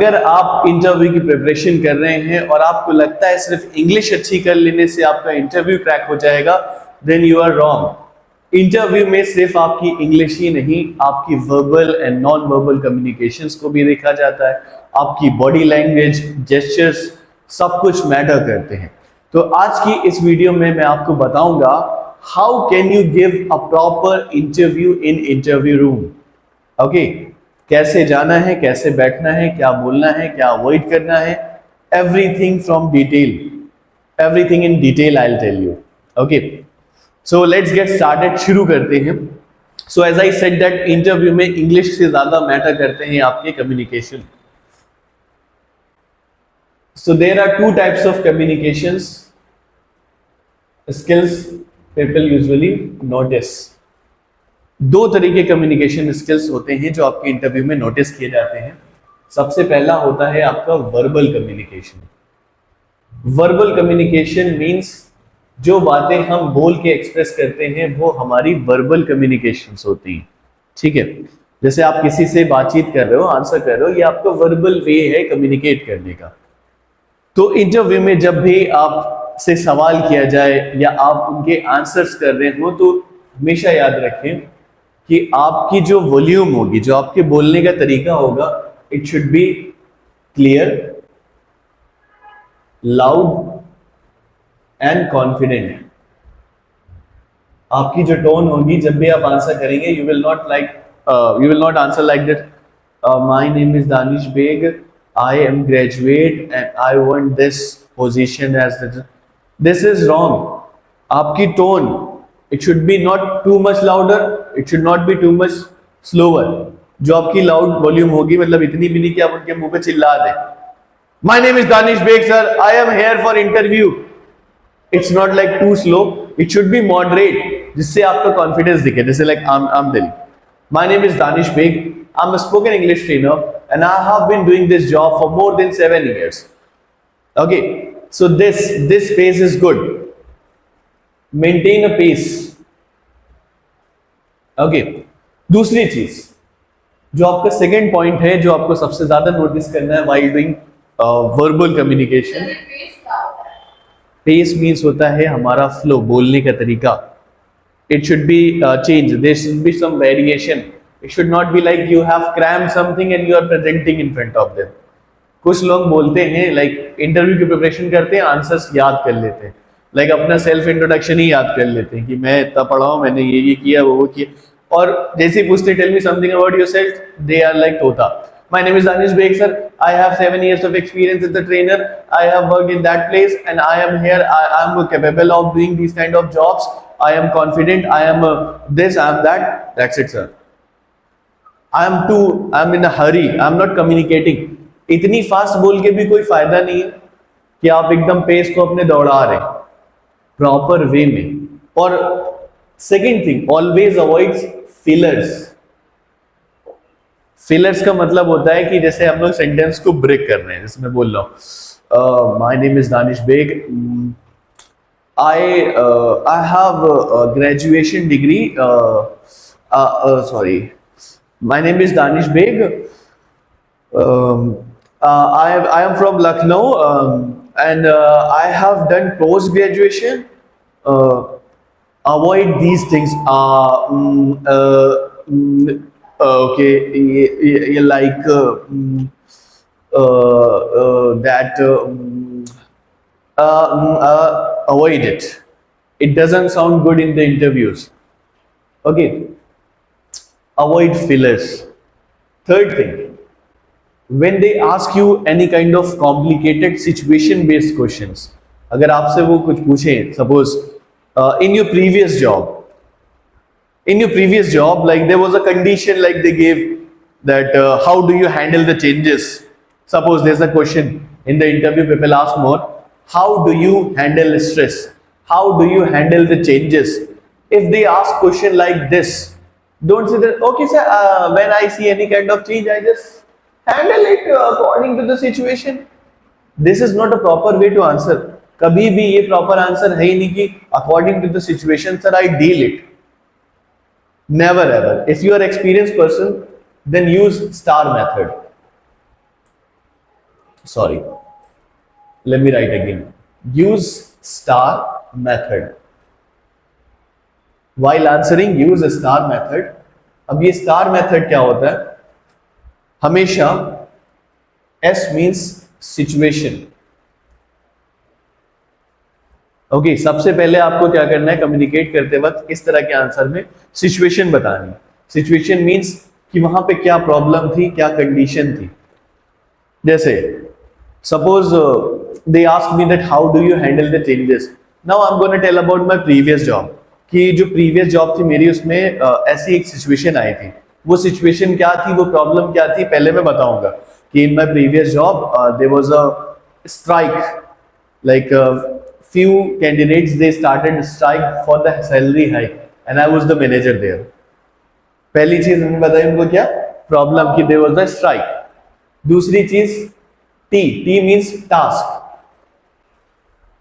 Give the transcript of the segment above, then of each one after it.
अगर आप इंटरव्यू की प्रिपरेशन कर रहे हैं और आपको लगता है सिर्फ इंग्लिश अच्छी कर लेने से आपका इंटरव्यू क्रैक हो जाएगा, then you are wrong. Interview में सिर्फ आपकी इंग्लिश ही नहीं, आपकी verbal and non verbal communications को भी देखा जाता है, आपकी बॉडी लैंग्वेज, जेस्चर्स, सब कुछ मैटर करते हैं। तो आज की इस वीडियो में मैं आपको बताऊंगा how can you give a proper interview in interview room. Okay, कैसे जाना है, कैसे बैठना है, क्या बोलना है, क्या अवॉइड करना है, everything from detail, everything in detail I will tell you. Okay, so let's get started, शुरू करते हैं। So as I said that interview में इंग्लिश से ज्यादा मैटर करते हैं आपके communication. So there are two types of communications skills people usually notice. दो तरीके कम्युनिकेशन स्किल्स होते हैं जो आपके इंटरव्यू में नोटिस किए जाते हैं। सबसे पहला होता है आपका verbal communication. Verbal communication means जो बातें हम बोल के एक्सप्रेस करते हैं वो हमारी वर्बल कम्युनिकेशंस होती हैं। ठीक है, जैसे आप किसी से बातचीत कर रहे हो, आंसर कर रहे हो, ये आपका वर्बल वे है कम्युनिकेट करने का। तो इंटरव्यू में जब भी आपसे सवाल किया जाए या आप उनके आंसर्स कर रहे हो तो हमेशा याद रखें कि आपकी जो वॉल्यूम होगी, जो आपके बोलने का तरीका होगा, it should be clear, loud and confident. आपकी जो टोन होगी जब भी आप आंसर करेंगे, you will not answer like that, my name is Danish Beg, I am graduate and I want this position as this is wrong. आपकी tone, it should be not too much louder, it should not be too much slower. जो आपकी loud volume होगी, मतलब इतनी भी नहीं कि आप उनके मुंह पे चिल्ला दें। My name is Danish Beg sir, I am here for interview. It's not like too slow, it should be moderate, जिससे आपका confidence दिखे। जैसे like I'm Delhi. My name is Danish Beg, I'm a spoken English trainer and I have been doing this job for more than 7 years. Okay, so this pace is good. Maintain a pace. Okay, दूसरी चीज जो आपका second point है, जो आपको सबसे ज्यादा notice करना है while doing verbal communication. Pace means होता है हमारा फ्लो, बोलने का तरीका। It should be changed. There should be some variation. It should not be like you have crammed something and you are presenting in front of them. कुछ लोग बोलते हैं लाइक इंटरव्यू की प्रिपरेशन करते हैं, आंसर्स याद कर लेते हैं, लाइक अपना सेल्फ इंट्रोडक्शन ही याद कर लेते हैं कि मैं इतना पढ़ा हूँ, मैंने ये किया, वो किया, और जैसे पूछते tell me something about yourself, they are like तोता। My name is Danish Beg sir, I have 7 years of experience as a trainer, I have worked in that place and I am here, I am capable of doing these kind of jobs, I am confident, I am this, I am that, that's it sir. I am in a hurry, I am not communicating. इतनी fast बोल के भी कोई फायदा नहीं है कि आप एकदम पेस को अपने दौड़ा रहे, प्रॉपर वे में। और second thing, always avoid fillers. Fillers का मतलब होता है कि जैसे हम लोग सेंटेंस को ब्रेक कर रहे हैं, जैसे मैं बोल रहा हूँ my name is Danish Beg, I have a graduation degree, sorry, my name is Danish Beg, I am from Lucknow, and I have done post graduation. Avoid these things. Okay, you like that. Avoid it. It doesn't sound good in the interviews. Okay. Avoid fillers. Third thing, when they ask you any kind of complicated situation based questions, अगर आपसे वो कुछ पूछें, suppose in your previous job, like there was a condition like they gave that how do you handle the changes. Suppose there's a question in the interview, people ask more, how do you handle stress, how do you handle the changes. If they ask question like this, don't say that okay sir, when I see any kind of change, I just handle it according to the situation. This is not a proper way to answer. कभी भी ये proper answer है ही नहीं कि according to the situation sir I deal it. Never ever. If you are experience person, then use star method. sorry, let me write again. Use star method. While answering, use a star method. अब ये star method क्या होता है? हमेशा S means situation. Okay सबसे पहले आपको क्या करना है, कम्युनिकेट करते वक्त इस तरह के आंसर में सिचुएशन बतानी. सिचुएशन मींस कि वहां पे क्या प्रॉब्लम थी, क्या कंडीशन थी. जैसे suppose they ask me that how do you handle the changes. Now I am gonna tell about my previous job, कि जो प्रीवियस जॉब थी मेरी उसमें ऐसी एक सिचुएशन आई थी. वो सिचुएशन क्या थी, वो प्रॉब्लम क्या थी, पहले मैं बताऊंगा कि in my previous job there was a strike. Like few candidates they started strike for the salary hike and I was the manager there. पहली चीज मैंने बताई उनको क्या प्रॉब्लम की, there was a strike. दूसरी चीज T means task.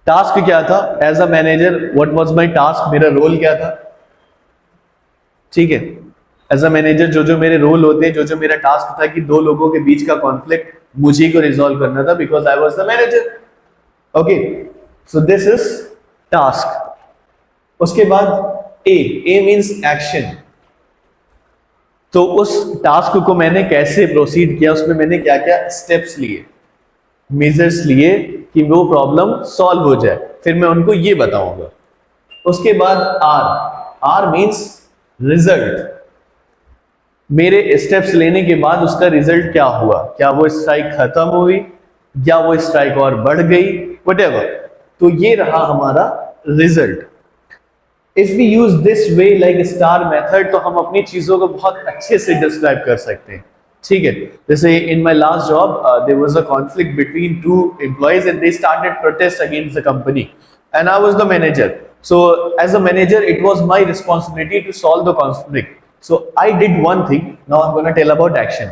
टास्क क्या था, as a manager what was my task, मेरा रोल क्या था. ठीक है, एज अ मैनेजर जो जो मेरे रोल होते हैं, जो जो मेरा टास्क था कि दो लोगों के बीच का कॉन्फ्लिक्ट मुझे को रिजॉल्व करना था, because I was the manager. Okay so this is task. उसके बाद ए मींस एक्शन. तो उस टास्क को मैंने कैसे प्रोसीड किया, उसमें मैंने क्या क्या स्टेप्स लिए, मेजर्स लिए कि वो प्रॉब्लम सॉल्व हो जाए, फिर मैं उनको ये बताऊंगा. उसके बाद आर मींस रिजल्ट. मेरे स्टेप्स लेने के बाद उसका रिजल्ट क्या हुआ, क्या वो स्ट्राइक खत्म हुई या वो स्ट्राइक और बढ़ गई, व्हाटएवर. तो ये रहा हमारा result. If we use this way like star method, तो हम अपनी चीजों को बहुत अच्छे से डिस्क्राइब कर सकते हैं. ठीक है, जैसे in my last job there was a conflict between two employees and they started protest against the company and I was the manager. So as a manager it was my responsibility to solve the conflict. So I did one thing. Now I am gonna tell about action.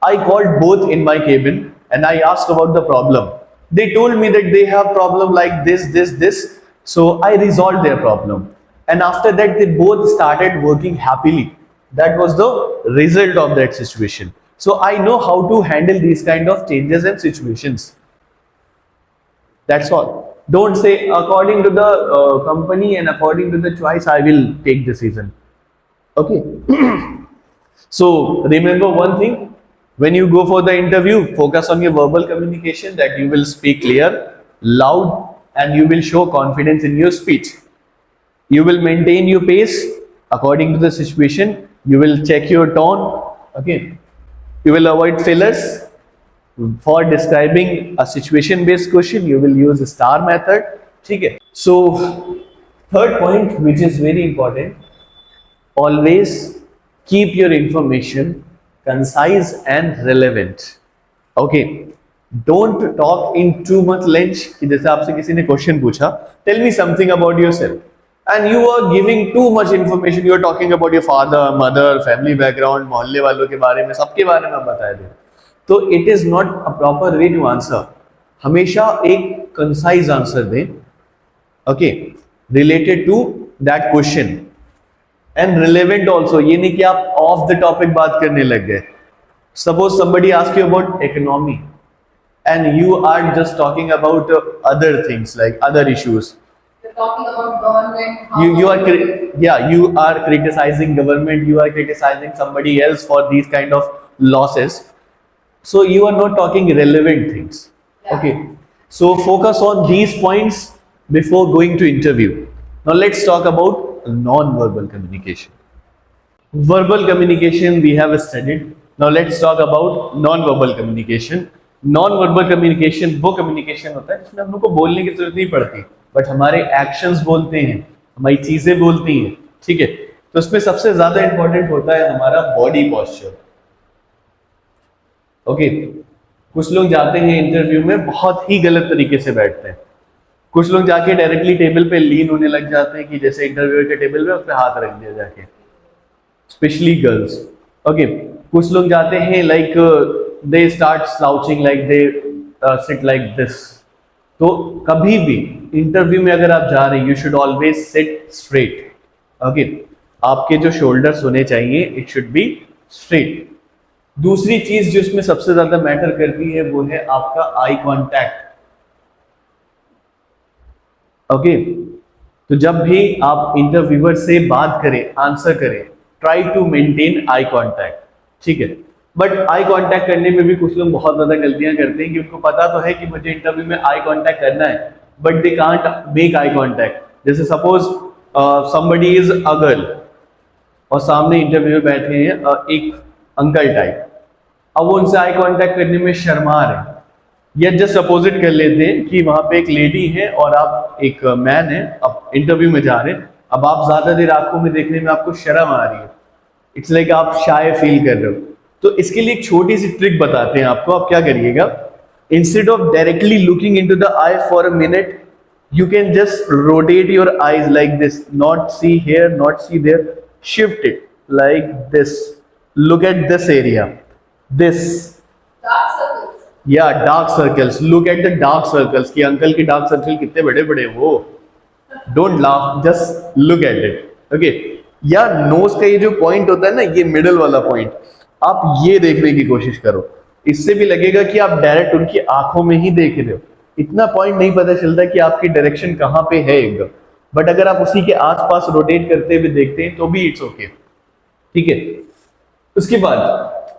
I called both in my cabin and I asked about the problem. They told me that they have problem like this. So I resolved their problem. And after that, they both started working happily. That was the result of that situation. So I know how to handle these kind of changes and situations. That's all. Don't say according to the company and according to the choice, I will take decision. Okay. So remember one thing. When you go for the interview, focus on your verbal communication, that you will speak clear, loud, and you will show confidence in your speech. You will maintain your pace according to the situation. You will check your tone. Okay. You will avoid fillers. For describing a situation-based question, you will use the STAR method. ठीक है. So, third point, which is very important, always keep your information concise and relevant. Okay, don't talk in too much length. कि जैसे आपसे किसी ने question पूछा, tell me something about yourself, and you are giving too much information. You are talking about your father, mother, family background, मोहल्ले वालों के बारे में, सबके बारे में आप बता दें. तो it is not a proper way to answer. हमेशा एक concise answer दें. Okay, related to that question. And relevant also. ये नहीं कि आप ऑफ द टॉपिक बात करने लग गए. Suppose somebody ask you about economy and you are just talking about other things like other issues. You're talking about government. You are criticizing government. You are criticizing somebody else for these kind of losses. So you are not talking relevant things. Yeah. Okay. So focus on these points before going to interview. Now let's talk about non-verbal communication. Verbal communication we have studied. Now let's talk about non-verbal communication. Non-verbal communication वो communication होता है जिसमें हम लोग को बोलने की जरूरत नहीं पड़ती, बट हमारे एक्शंस बोलते हैं, हमारी चीजें बोलती हैं. ठीक है, तो उसमें सबसे ज्यादा इंपॉर्टेंट होता है हमारा बॉडी पॉस्चर. ओके, कुछ लोग जाते हैं इंटरव्यू में बहुत ही गलत तरीके से बैठते हैं. कुछ लोग जाके डायरेक्टली टेबल पे लीन होने लग जाते हैं कि जैसे इंटरव्यूअर के टेबल पे उस पर हाथ रख दिया जाके, स्पेशली गर्ल्स. ओके, कुछ लोग जाते हैं like they start slouching, like they sit like this. तो कभी भी इंटरव्यू में अगर आप जा रहे हैं, you should always seat straight. Okay, आपके जो शोल्डर्स होने चाहिए, इट शुड बी स्ट्रेट. दूसरी चीज जो इसमें सबसे ज्यादा मैटर करती है वो है आपका आई कांटेक्ट। ओके, तो जब भी आप इंटरव्यूअर से बात करें, आंसर करें, try to maintain eye contact, ठीक है। बट आई कांटेक्ट करने में भी कुछ लोग बहुत ज्यादा गलतियां करते हैं कि उनको पता तो है कि मुझे इंटरव्यू में आई कांटेक्ट करना है, but they can't make eye contact. जैसे suppose somebody is a girl और सामने इंटरव्यूअर बैठे हैं एक अंकल टाइप, अब वो उनसे आई कांटेक्ट करने में शर्मा रहे हैं, या जस्ट अपोजिट कर लेते हैं कि वहां पे एक लेडी है और आप एक मैन है, अब इंटरव्यू में जा रहे हैं, अब आप ज्यादा देर आंखों में देखने में आपको शर्म आ रही है, इट्स लाइक आप शाय फील कर रहे हो, तो इसके लिए एक छोटी सी ट्रिक बताते हैं आपको। आप क्या करिएगा, instead of directly looking into the I for a minute, you can just rotate your eyes like this, not see here, not see there, shift it like this, look at this area, this, Dark circles. yeah, dark circles, look at the dark circles कि uncle के dark circle कितने बड़े बड़े हैं वो, don't laugh, just look at it, okay. या knows का ये जो पॉइंट होता है ना, ये मिडल वाला पॉइंट, आप ये देखने की कोशिश करो, इससे भी लगेगा कि आप डायरेक्ट उनकी आंखों में ही देख रहे हो, इतना पॉइंट नहीं पता चलता कि आपकी डायरेक्शन कहाँ पे है एकदम, बट अगर आप उसी के आसपास रोटेट करते हुए देखते हैं तो भी इट्स ओके, ठीक है। उसके बाद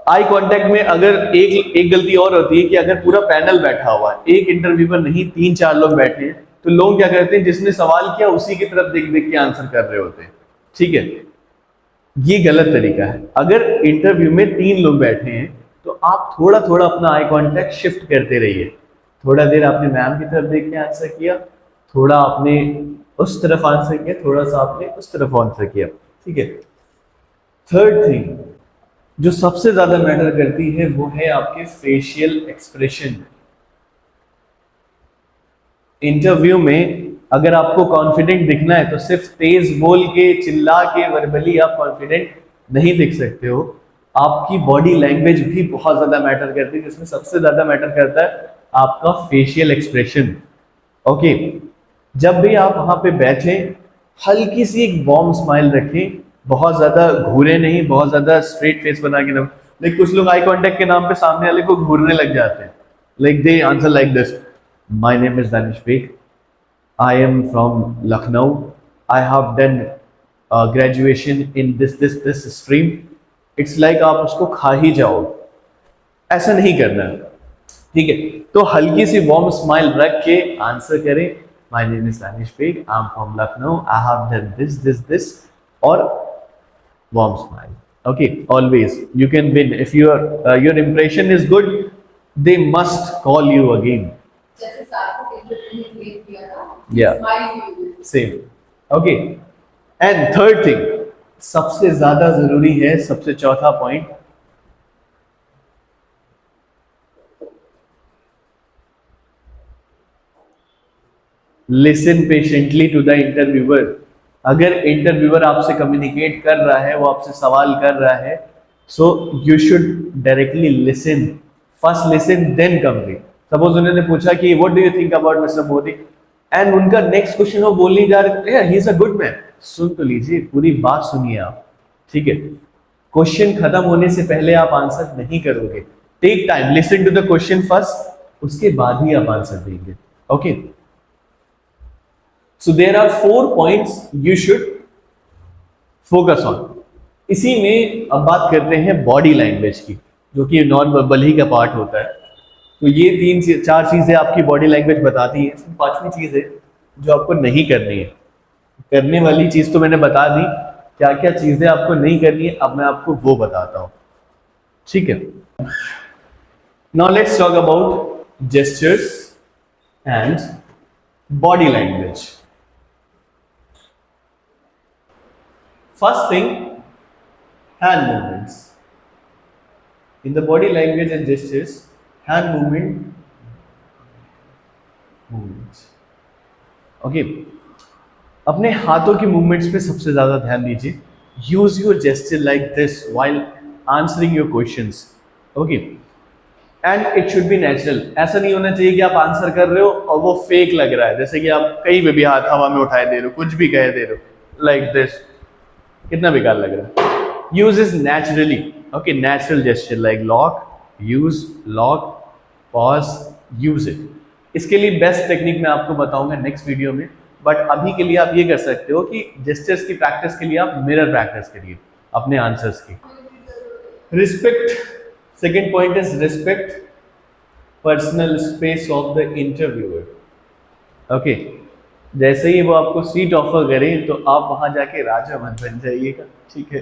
आई कांटेक्ट में अगर एक गलती और होती है कि अगर पूरा पैनल बैठा हुआ है, एक इंटरव्यूअर नहीं 3-4 लोग बैठे हैं, तो लोग क्या करते हैं, जिसने सवाल किया उसी की तरफ देख देख के आंसर कर रहे होते हैं, ठीक है। ये गलत तरीका है। अगर इंटरव्यू में 3 लोग बैठे हैं तो आप थोड़ा थोड़ा अपना आई कांटेक्ट शिफ्ट करते रहिए, थोड़ा देर आपने मैम की तरफ देख के आंसर किया, थोड़ा आपने उस तरफ आंसर किया, थोड़ा सा आपने उस तरफ आंसर किया, ठीक है। थर्ड थिंग जो सबसे ज्यादा मैटर करती है वो है आपके फेशियल एक्सप्रेशन। इंटरव्यू में अगर आपको कॉन्फिडेंट दिखना है तो सिर्फ तेज बोल के, चिल्ला के, वर्बली आप कॉन्फिडेंट नहीं दिख सकते हो, आपकी बॉडी लैंग्वेज भी बहुत ज्यादा मैटर करती है, जिसमें सबसे ज्यादा मैटर करता है आपका फेशियल एक्सप्रेशन, ओके। जब भी आप वहां पे बैठे, हल्की सी एक वार्म स्माइल रखें, बहुत ज्यादा घूरे नहीं, बहुत ज्यादा स्ट्रेट फेस बना के ना। लाइक कुछ लोग आई कांटेक्ट के नाम पे सामने वाले को घूरने लग जाते हैं, like they answer like this, my name is Danish bag, I am from Lucknow, I have done graduation in this stream. It's like आप उसको खा ही जाओ, ऐसा नहीं करना है, ठीक है। तो हल्की सी वार्म स्माइल रख के आंसर करें, my name is Danish bag, I am from Lucknow, I have done this, और warm smile, okay. Always you can win if your impression is good, they must call you again, जैसे सार्थक के interview में clear किया था, Yeah. Smile की। same, okay। and third thing सबसे ज्यादा जरूरी है, सबसे चौथा point, listen patiently to the interviewer. अगर इंटरव्यूअर आपसे कम्युनिकेट कर रहा है, वो आपसे सवाल कर रहा है, so you should directly listen, first listen then complete. Suppose उन्होंने पूछा कि what do you think about mister Modi, and उनका नेक्स्ट क्वेश्चन वो बोलने जा रहे हैं, he is a good man, सुन तो लीजिए, पूरी बात सुनिए आप, ठीक है। क्वेश्चन खत्म होने से पहले आप आंसर नहीं करोगे, take time, listen to the question first, उसके बाद ही आप आंसर देंगे, okay. So there are 4 points you should focus on। इसी में अब बात करते हैं बॉडी लैंग्वेज की, जो कि नॉन वर्बल ही का पार्ट होता है। तो ये 3-4 चीजें आपकी बॉडी लैंग्वेज बताती है। इसमें 5वीं चीज है जो आपको नहीं करनी है। करने वाली चीज तो मैंने बता दी, क्या क्या चीजें आपको नहीं करनी है अब मैं आपको वो बताता हूं, ठीक है। Now let's talk about gestures and body language. First thing, hand movements. In the body language and gestures, hand movements. Okay. अपने हाथों की मूवमेंट्स पे सबसे ज्यादा ध्यान दीजिए। Use your gesture like this while answering your questions. Okay. And it should be natural. ऐसा नहीं होना चाहिए कि आप आंसर कर रहे हो और वो फेक लग रहा है, जैसे कि आप कहीं पे भी हाथ हवा में उठाए दे रहे हो, कुछ भी कह दे रहे हो, like this, कितना बेकार लग रहा है। Use is naturally, Okay, natural gesture like lock, use, lock, pause, use it. इसके लिए बेस्ट टेक्निक मैं आपको बताऊंगा नेक्स्ट वीडियो में, बट अभी के लिए आप ये कर सकते हो कि जेस्चर्स की प्रैक्टिस के लिए आप मिरर प्रैक्टिस करिए अपने आंसर्स की. Respect, second point is respect personal space of the interviewer. Okay, जैसे ही वो आपको सीट ऑफर करें तो आप वहां जाके राजा मत बन जाइएगा, ठीक है,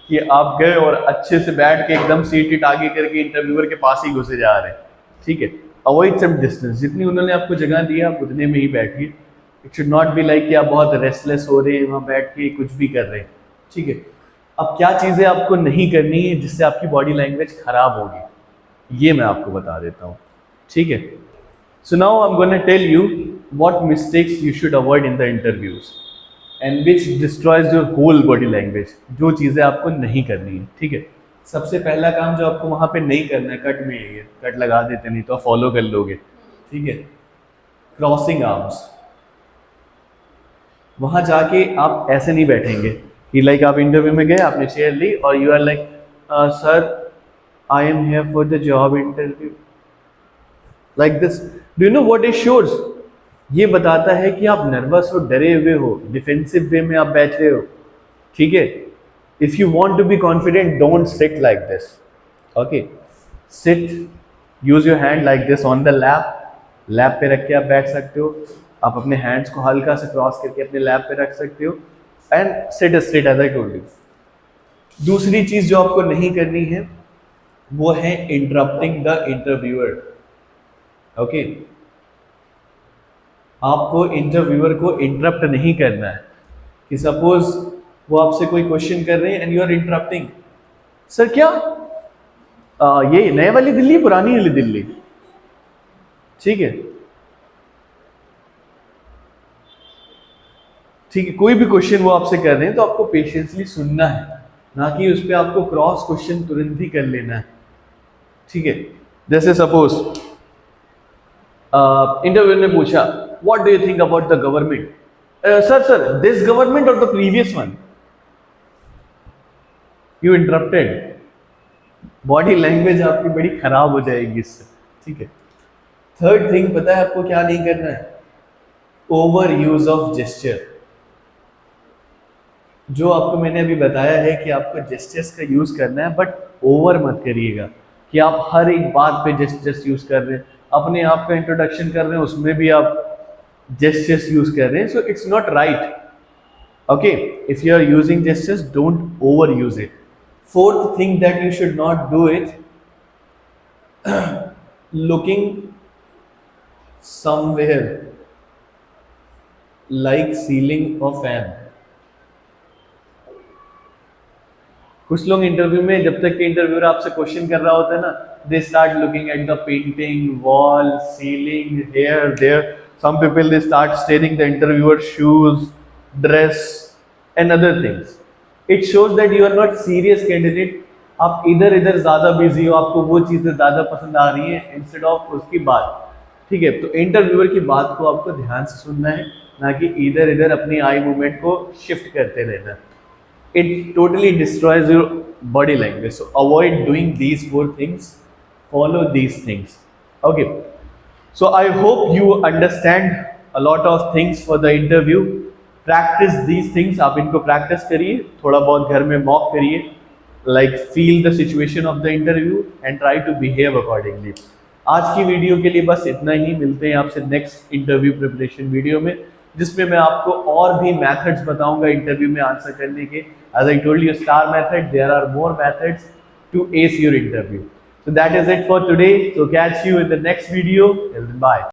कि आप गए और अच्छे से बैठ के एकदम सीट आगे करके इंटरव्यूअर के पास ही घुसे जा रहे हैं, ठीक है. अवॉइड सम डिस्टेंस, जितनी उन्होंने आपको जगह दी आप उतने में ही बैठिए. It should not be like कि आप बहुत रेस्टलेस हो रहे हैं वहाँ बैठ के कुछ भी कर रहे हैं, ठीक है. अब क्या चीज़ें आपको नहीं करनी है जिससे आपकी बॉडी लैंग्वेज खराब होगी, ये मैं आपको बता देता हूँ, ठीक है. So now I'm going to tell you what mistakes you should avoid in the interviews and which destroys your whole body language. जो चीज़ें आपको नहीं करनी है, ठीक है. सबसे पहला काम जो आपको वहाँ पे नहीं करना है, कट में है, कट लगा देते नहीं तो आप फॉलो कर लोगे, ठीक है. क्रॉसिंग आर्म्स, वहाँ जाके आप ऐसे नहीं बैठेंगे कि लाइक आप इंटरव्यू में गए, आपने चेयर ली और you are like sir I am here for the job interview, like this. Do you know what it shows? ये बताता है कि आप नर्वस हो, डरे हुए हो, डिफेंसिव वे में आप बैठ रहे हो, ठीक है. If you want to be confident don't sit like this. Okay, sit, use your hand like this on the lap. Lap पे रख के आप बैठ सकते हो. आप अपने हैंड्स को हल्का से क्रॉस करके अपने लैप पे रख सकते हो and sit straight as I told you. दूसरी चीज जो आपको नहीं करनी है वो है इंटरप्टिंग द इंटरव्यूअर. ओके, आपको इंटरव्यूअर को इंटरप्ट नहीं करना है कि सपोज वो आपसे कोई क्वेश्चन कर रहे हैं and you are interrupting. Sir क्या ये नए वाली दिल्ली, पुरानी वाली दिल्ली, ठीक है, ठीक है. कोई भी क्वेश्चन वो आपसे कर रहे हैं तो आपको पेशेंसली सुनना है, ना कि उस पर आपको क्रॉस क्वेश्चन तुरंत ही कर लेना है, ठीक है. जैसे सपोज इंटरव्यू ने पूछा what do you think about the government. Sir this government और the previous one. You interrupted. Body language आपकी बड़ी खराब हो जाएगी इससे, ठीक है. थर्ड थिंग पता है आपको क्या नहीं करना है? Over use of gesture. जो आपको मैंने अभी बताया है कि आपको जेस्चर्स का यूज करना है, बट ओवर मत करिएगा कि आप हर एक बात पे जेस्चर्स यूज कर रहे हैं. अपने आप का इंट्रोडक्शन कर रहे हैं उसमें भी आप जेस्चर्स यूज कर रहे हैं, so it's not right. Okay, if you are using gestures don't over use it. Fourth thing that you should not do it, looking somewhere like ceiling और फैन. कुछ लोग इंटरव्यू में जब तक कि इंटरव्यूअर आपसे क्वेश्चन कर रहा होता है ना, they start looking at the painting, wall, ceiling, here, there. Some people they start staring the interviewer shoes, dress and other things. It shows that you are not serious candidate. आप इधर इधर ज्यादा busy हो, आपको वो चीजें ज्यादा पसंद आ रही है इंस्टेड ऑफ उसकी बात, ठीक है. तो इंटरव्यूअर की बात को आपको ध्यान से सुनना है, ना कि इधर इधर अपनी आई मूवमेंट को शिफ्ट करते रहना. It totally destroys your body language. So avoid doing these 4 things. Follow these things. Okay. So I hope you understand a lot of things for the interview. Practice these things. आप इनको practice करिए, थोड़ा बहुत घर में mock करिए. Like feel the situation of the interview and try to behave accordingly. आज की वीडियो के लिए बस इतना ही. मिलते हैं आपसे नेक्स्ट इंटरव्यू प्रिपरेशन वीडियो में, जिसमें मैं आपको और भी मेथड्स बताऊंगा इंटरव्यू में आंसर करने के. As I told you, STAR method, there are more methods to ace your interview. So that is it for today. So catch you in the next video. Till then, bye.